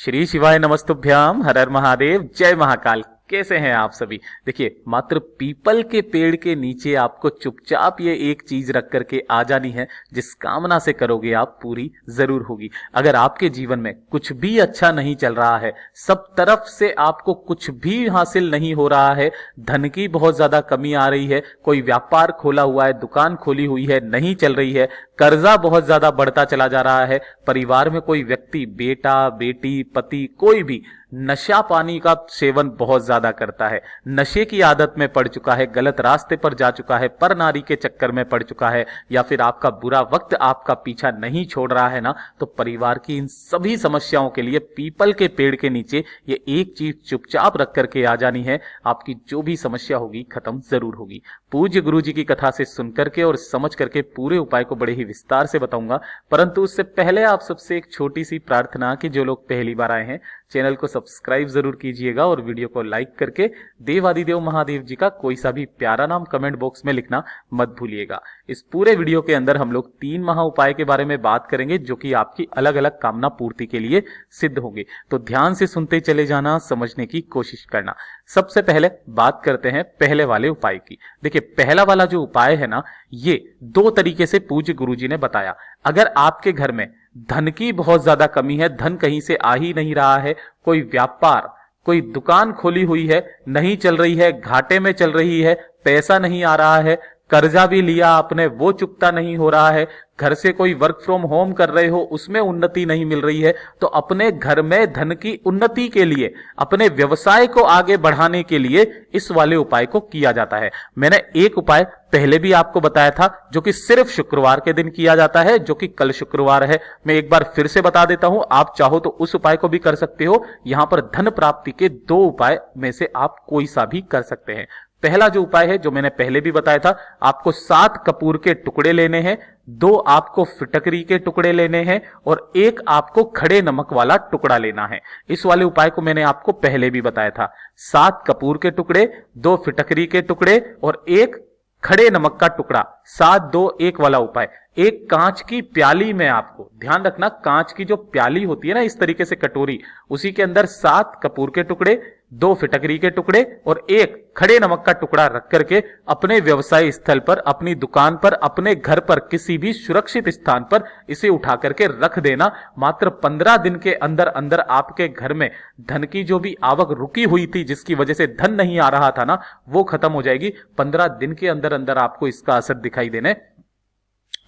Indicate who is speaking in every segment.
Speaker 1: श्री शिवाय नमस्तुभ्याम, हर हर महादेव, जय महाकाल। कैसे हैं आप सभी। देखिए, मात्र पीपल के पेड़ के नीचे आपको चुपचाप ये एक चीज रख करके आ जानी है, जिस कामना से करोगे आप पूरी जरूर होगी। अगर आपके जीवन में कुछ भी अच्छा नहीं चल रहा है, सब तरफ से आपको कुछ भी हासिल नहीं हो रहा है, धन की बहुत ज्यादा कमी आ रही है, कोई व्यापार खोला हुआ है, दुकान खोली हुई है, नहीं चल रही है, कर्जा बहुत ज्यादा बढ़ता चला जा रहा है, परिवार में कोई व्यक्ति, बेटा बेटी पति कोई भी नशा पानी का सेवन बहुत ज्यादा करता है, नशे की आदत में पड़ चुका है, गलत रास्ते पर जा चुका है, पर नारी के चक्कर में पड़ चुका है, या फिर आपका बुरा वक्त आपका पीछा नहीं छोड़ रहा है ना, तो परिवार की इन सभी समस्याओं के लिए पीपल के पेड़ के नीचे ये एक चीज चुपचाप रख करके आ जानी है। आपकी जो भी समस्या होगी खत्म जरूर होगी। पूज्य गुरु जी की कथा से सुन करके और समझ करके पूरे उपाय को बड़े ही विस्तार से बताऊंगा, परंतु उससे पहले आप सबसे एक छोटी सी प्रार्थना कि जो लोग पहली बार आए हैं चैनल को सब्सक्राइब जरूर कीजिएगा और वीडियो को लाइक करके देवादिदेव महादेव जी का कोई सा भी प्यारा नाम कमेंट बॉक्स में लिखना मत भूलिएगा। इस पूरे वीडियो के अंदर हम लोग 3 महा उपाय के बारे में बात करेंगे, जो कि आपकी अलग अलग कामना पूर्ति के लिए सिद्ध होंगे। तो ध्यान से सुनते चले जाना, समझने की कोशिश करना। सबसे पहले बात करते हैं पहले वाले उपाय की। देखिए, पहला वाला जो उपाय है ना, ये 2 तरीके से पूज्य गुरु जी ने बताया। अगर आपके घर में धन की बहुत ज्यादा कमी है, धन कहीं से आ ही नहीं रहा है, कोई व्यापार, कोई दुकान खोली हुई है, नहीं चल रही है, घाटे में चल रही है, पैसा नहीं आ रहा है, कर्जा भी लिया आपने वो चुकता नहीं हो रहा है, घर से कोई वर्क फ्रॉम होम कर रहे हो उसमें उन्नति नहीं मिल रही है, तो अपने घर में धन की उन्नति के लिए, अपने व्यवसाय को आगे बढ़ाने के लिए इस वाले उपाय को किया जाता है। मैंने एक उपाय पहले भी आपको बताया था, जो कि सिर्फ शुक्रवार के दिन किया जाता है, जो कि कल शुक्रवार है। मैं एक बार फिर से बता देता हूं, आप चाहो तो उस उपाय को भी कर सकते हो। यहां पर धन प्राप्ति के 2 उपाय में से आप कोई सा भी कर सकते हैं। पहला जो उपाय है, जो मैंने पहले भी बताया था, आपको 7 कपूर के टुकड़े लेने हैं, 2 आपको फिटकरी के टुकड़े लेने हैं और 1 आपको खड़े नमक वाला टुकड़ा लेना है। इस वाले उपाय को मैंने आपको पहले भी बताया था। 7 कपूर के टुकड़े, 2 फिटकरी के टुकड़े और 1 खड़े नमक का टुकड़ा। 7 2 1 वाला उपाय। एक कांच की प्याली में, आपको ध्यान रखना, कांच की जो प्याली होती है ना, इस तरीके से कटोरी, उसी के अंदर 7 कपूर के टुकड़े, 2 फिटकरी के टुकड़े और 1 खड़े नमक का टुकड़ा रख करके अपने व्यवसाय स्थल पर, अपनी दुकान पर, अपने घर पर, किसी भी सुरक्षित स्थान पर इसे उठा करके रख देना। मात्र 15 दिन के अंदर अंदर आपके घर में धन की जो भी आवक रुकी हुई थी, जिसकी वजह से धन नहीं आ रहा था ना, वो खत्म हो जाएगी। 15 दिन के अंदर अंदर आपको इसका असर दिखाई देने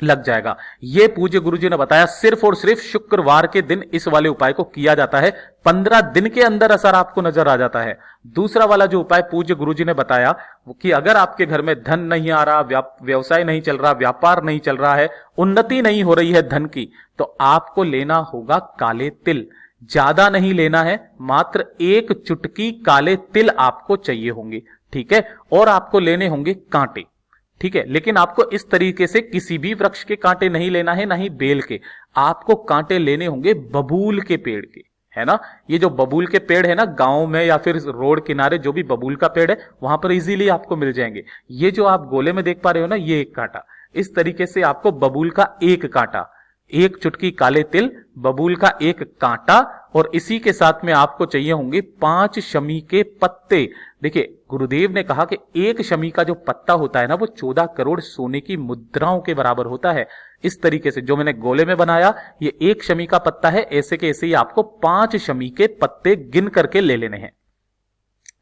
Speaker 1: लग जाएगा। ये पूज्य गुरुजी ने बताया, सिर्फ और सिर्फ शुक्रवार के दिन इस वाले उपाय को किया जाता है। 15 दिन के अंदर असर आपको नजर आ जाता है। दूसरा वाला जो उपाय पूज्य गुरुजी ने बताया, कि अगर आपके घर में धन नहीं आ रहा, व्यवसाय नहीं चल रहा, व्यापार नहीं चल रहा है, उन्नति नहीं हो रही है धन की, तो आपको लेना होगा काले तिल। ज्यादा नहीं लेना है, मात्र 1 चुटकी काले तिल आपको चाहिए होंगे, ठीक है। और आपको लेने होंगे कांटे, ठीक है। लेकिन आपको इस तरीके से किसी भी वृक्ष के कांटे नहीं लेना है, ना ही बेल के। आपको कांटे लेने होंगे बबूल के पेड़ के, है ना। ये जो बबूल के पेड़ है ना, गांव में या फिर रोड किनारे जो भी बबूल का पेड़ है, वहां पर इजीली आपको मिल जाएंगे। ये जो आप गोले में देख पा रहे हो ना, ये 1 कांटा, इस तरीके से आपको बबूल का 1 कांटा, 1 चुटकी काले तिल, बबूल का 1 कांटा, और इसी के साथ में आपको चाहिए होंगे 5 शमी के पत्ते। देखिए, गुरुदेव ने कहा कि 1 शमी का जो पत्ता होता है ना, वो 14 करोड़ सोने की मुद्राओं के बराबर होता है। इस तरीके से जो मैंने गोले में बनाया, ये 1 शमी का पत्ता है, ऐसे के ऐसे ही आपको 5 शमी के पत्ते गिन करके ले लेने हैं,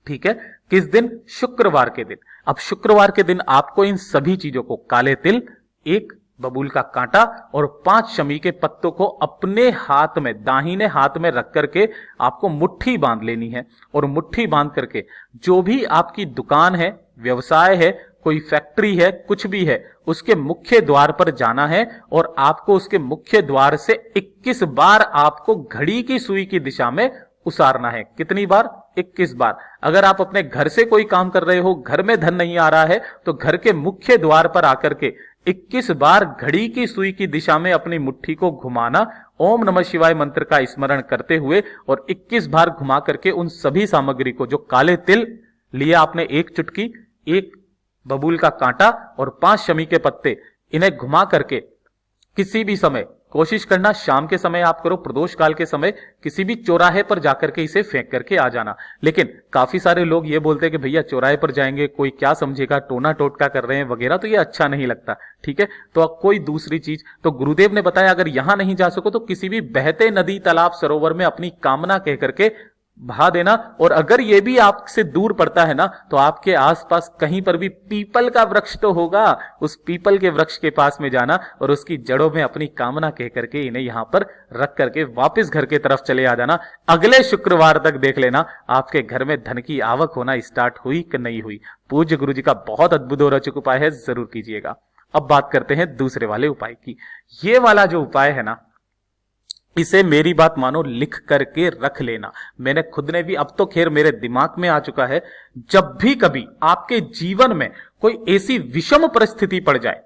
Speaker 1: ठीक है। किस दिन? शुक्रवार के दिन। अब शुक्रवार के दिन आपको इन सभी चीजों को, काले तिल, 1 बबूल का कांटा और 5 शमी के पत्तों को अपने हाथ में, दाहिने हाथ में रख करके आपको मुट्ठी बांध लेनी है। और मुट्ठी बांध करके जो भी आपकी दुकान है, व्यवसाय है, कोई फैक्ट्री है, कुछ भी है, उसके मुख्य द्वार पर जाना है और आपको उसके मुख्य द्वार से 21 बार आपको घड़ी की सुई की दिशा में उसारना है। कितनी बार? 21 बार। अगर आप अपने घर से कोई काम कर रहे हो, घर में धन नहीं आ रहा है, तो घर के मुख्य द्वार पर आकर के 21 बार घड़ी की सुई की दिशा में अपनी मुट्ठी को घुमाना, ओम नमः शिवाय मंत्र का स्मरण करते हुए, और 21 बार घुमा करके उन सभी सामग्री को, जो काले तिल लिया आपने 1 चुटकी, 1 बबूल का कांटा और 5 शमी के पत्ते, इन्हें घुमा करके किसी भी समय कोशिश करना शाम के समय आप करो, प्रदोष काल के समय किसी भी चौराहे पर जाकर के इसे फेंक करके आ जाना। लेकिन काफी सारे लोग ये बोलते हैं कि भैया चौराहे पर जाएंगे कोई क्या समझेगा, टोना टोटका कर रहे हैं वगैरह, तो ये अच्छा नहीं लगता। ठीक है, तो कोई दूसरी चीज, तो गुरुदेव ने बताया अगर यहां नहीं जा सको तो किसी भी बहते नदी तालाब सरोवर में अपनी कामना कह करके बहा देना। और अगर ये भी आपसे दूर पड़ता है ना तो आपके आसपास कहीं पर भी पीपल का वृक्ष तो होगा, उस पीपल के वृक्ष के पास में जाना और उसकी जड़ों में अपनी कामना कह करके इन्हें यहां पर रख करके वापस घर की तरफ चले आ जाना। अगले शुक्रवार तक देख लेना आपके घर में धन की आवक होना स्टार्ट हुई कि नहीं हुई। पूज्य गुरु जी का बहुत अद्भुत और अचूक उपाय है, जरूर कीजिएगा। अब बात करते हैं दूसरे वाले उपाय की। ये वाला जो उपाय है ना, इसे मेरी बात मानो लिख करके रख लेना। मैंने खुद ने भी, अब तो खैर मेरे दिमाग में आ चुका है, जब भी कभी आपके जीवन में कोई ऐसी विषम परिस्थिति पड़ जाए,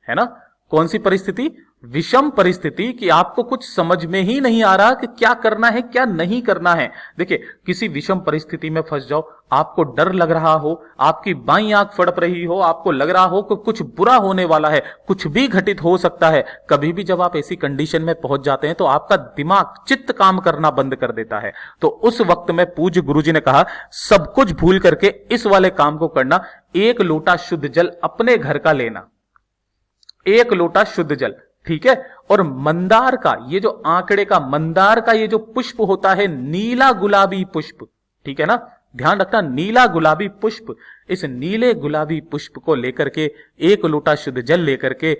Speaker 1: है ना, कौन सी परिस्थिति, विषम परिस्थिति, कि आपको कुछ समझ में ही नहीं आ रहा कि क्या करना है क्या नहीं करना है। देखिए, किसी विषम परिस्थिति में फंस जाओ, आपको डर लग रहा हो, आपकी बाईं आंख फड़प रही हो, आपको लग रहा हो कि कुछ बुरा होने वाला है, कुछ भी घटित हो सकता है। कभी भी जब आप ऐसी कंडीशन में पहुंच जाते हैं तो आपका दिमाग, चित्त काम करना बंद कर देता है। तो उस वक्त में पूज्य गुरुजी ने कहा सब कुछ भूल करके इस वाले काम को करना। 1 लोटा शुद्ध जल अपने घर का लेना, 1 लोटा शुद्ध जल, ठीक है। और मंदार का, ये जो आंकड़े का मंदार का ये जो पुष्प होता है, नीला गुलाबी पुष्प, ठीक है ना, ध्यान रखना, नीला गुलाबी पुष्प, इस नीले गुलाबी पुष्प को लेकर के 1 लोटा शुद्ध जल लेकर के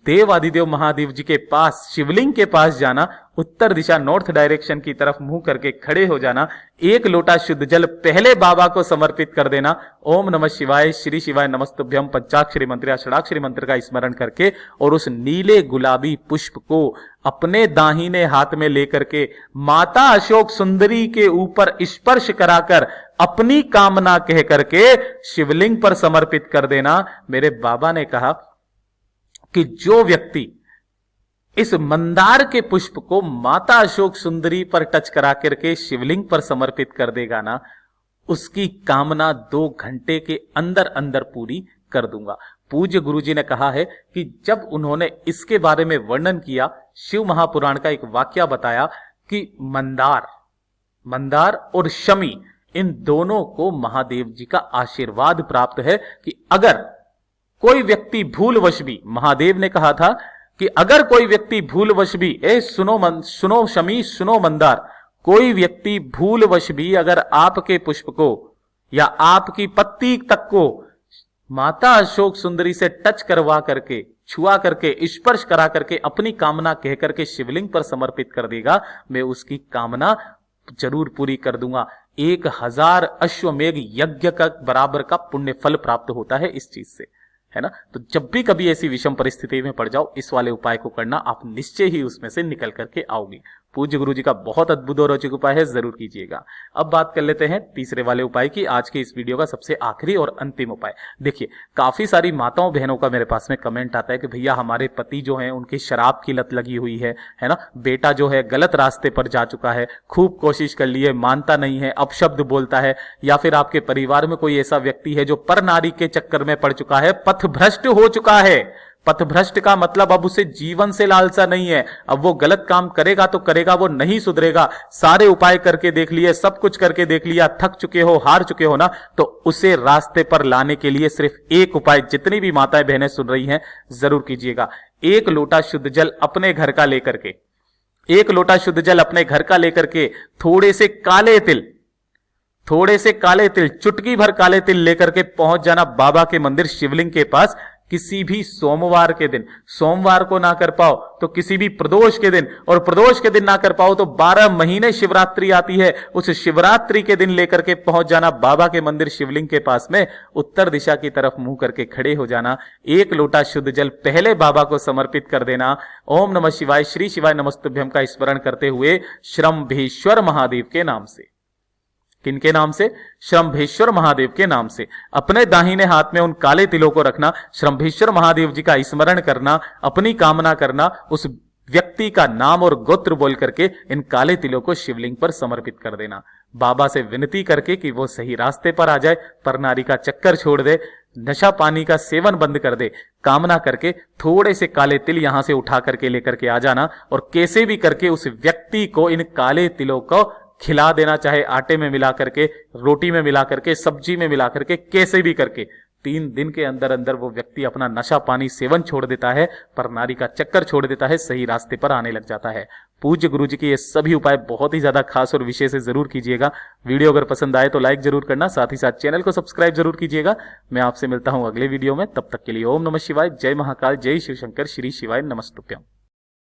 Speaker 1: देव आदिदेव महादेव जी के पास, शिवलिंग के पास जाना, उत्तर दिशा नॉर्थ डायरेक्शन की तरफ मुंह करके खड़े हो जाना। 1 लोटा शुद्ध जल पहले बाबा को समर्पित कर देना। ओम नमः शिवाय, श्री शिवाय नमस्तुभ्यम पंचाक्षरी मंत्र या षडाक्षरी मंत्र का स्मरण करके, और उस नीले गुलाबी पुष्प को अपने दाहिने हाथ में लेकर के माता अशोक सुंदरी के ऊपर स्पर्श कराकर अपनी कामना कह करके शिवलिंग पर समर्पित कर देना। मेरे बाबा ने कहा कि जो व्यक्ति इस मंदार के पुष्प को माता अशोक सुंदरी पर टच करा करके शिवलिंग पर समर्पित कर देगा ना, उसकी कामना 2 घंटे के अंदर अंदर पूरी कर दूंगा। पूज्य गुरुजी ने कहा है कि जब उन्होंने इसके बारे में वर्णन किया, शिव महापुराण का एक वाक्य बताया कि मंदार और शमी, इन दोनों को महादेव जी का आशीर्वाद प्राप्त है कि अगर कोई व्यक्ति भूलवश भी, महादेव ने कहा था कि अगर कोई व्यक्ति भूलवश भी, सुनो शमी, सुनो मंदार, कोई व्यक्ति भूलवश भी अगर आपके पुष्प को या आपकी पत्ती तक को माता अशोक सुंदरी से टच करवा करके, छुआ करके, स्पर्श करा करके अपनी कामना कह करके शिवलिंग पर समर्पित कर देगा, मैं उसकी कामना जरूर पूरी कर दूंगा। 1000 अश्वमेघ यज्ञ का बराबर का पुण्य फल प्राप्त होता है इस चीज से, है ना। तो जब भी कभी ऐसी विषम परिस्थिति में पड़ जाओ, इस वाले उपाय को करना, आप निश्चय ही उसमें से निकल करके आओगे। पूज्य गुरु जी का बहुत अद्भुत और रोचक उपाय है, जरूर कीजिएगा। अब बात कर लेते हैं तीसरे वाले उपाय की, आज के इस वीडियो का सबसे आखिरी और अंतिम उपाय। देखिए, काफी सारी माताओं बहनों का मेरे पास में कमेंट आता है कि भैया हमारे पति जो हैं उनकी शराब की लत लगी हुई है ना, बेटा जो है गलत रास्ते पर जा चुका है, खूब कोशिश कर लिए, मानता नहीं है, अपशब्द बोलता है, या फिर आपके परिवार में कोई ऐसा व्यक्ति है जो पर नारी के चक्कर में पड़ चुका है, पथभ्रष्ट हो चुका है। पथभ्रष्ट का मतलब अब उसे जीवन से लालसा नहीं है, अब वो गलत काम करेगा तो करेगा, वो नहीं सुधरेगा। सारे उपाय करके देख लिए, सब कुछ करके देख लिया, थक चुके हो, हार चुके हो ना, तो उसे रास्ते पर लाने के लिए सिर्फ एक उपाय, जितनी भी माताएं बहनें सुन रही हैं जरूर कीजिएगा। 1 लोटा शुद्ध जल अपने घर का लेकर के, 1 लोटा शुद्ध जल अपने घर का लेकर के, थोड़े से काले तिल, चुटकी भर काले तिल लेकर के पहुंच जाना बाबा के मंदिर शिवलिंग के पास। किसी भी सोमवार के दिन, सोमवार को ना कर पाओ तो किसी भी प्रदोष के दिन, और प्रदोष के दिन ना कर पाओ तो 12 महीने शिवरात्रि आती है, उस शिवरात्रि के दिन लेकर के पहुंच जाना बाबा के मंदिर शिवलिंग के पास में, उत्तर दिशा की तरफ मुंह करके खड़े हो जाना। 1 लोटा शुद्ध जल पहले बाबा को समर्पित कर देना। ओम नमः शिवाय, श्री शिवाय नमस्तुभ्यम का स्मरण करते हुए श्रम्भेश्वर महादेव के नाम से, किनके नाम से? श्रम्भेश्वर महादेव के नाम से अपने दाहिने हाथ में उन काले तिलों को रखना, श्रम्भेश्वर महादेव जी का स्मरण करना, अपनी कामना करना, उस व्यक्ति का नाम और गोत्र बोल करके इन काले तिलों को शिवलिंग पर समर्पित कर देना। बाबा से विनती करके कि वो सही रास्ते पर आ जाए, परनारी का चक्कर छोड़ दे, नशा पानी का सेवन बंद कर दे, कामना करके थोड़े से काले तिल यहां से उठा करके लेकर के आ जाना और कैसे भी करके उस व्यक्ति को इन काले तिलों को खिला देना, चाहे आटे में मिला करके, रोटी में मिला करके, सब्जी में मिला करके, कैसे भी करके 3 दिन के अंदर अंदर वो व्यक्ति अपना नशा पानी सेवन छोड़ देता है, पर नारी का चक्कर छोड़ देता है, सही रास्ते पर आने लग जाता है। पूज्य गुरु जी के ये सभी उपाय बहुत ही ज्यादा खास और विशेष है, जरूर कीजिएगा। वीडियो अगर पसंद आए तो लाइक जरूर करना, साथ ही साथ चैनल को सब्सक्राइब जरूर कीजिएगा। मैं आपसे मिलता हूं अगले वीडियो में, तब तक के लिए ओम नमः शिवाय, जय महाकाल, जय शिव शंकर, श्री शिवाय नमस्तुभ्यम।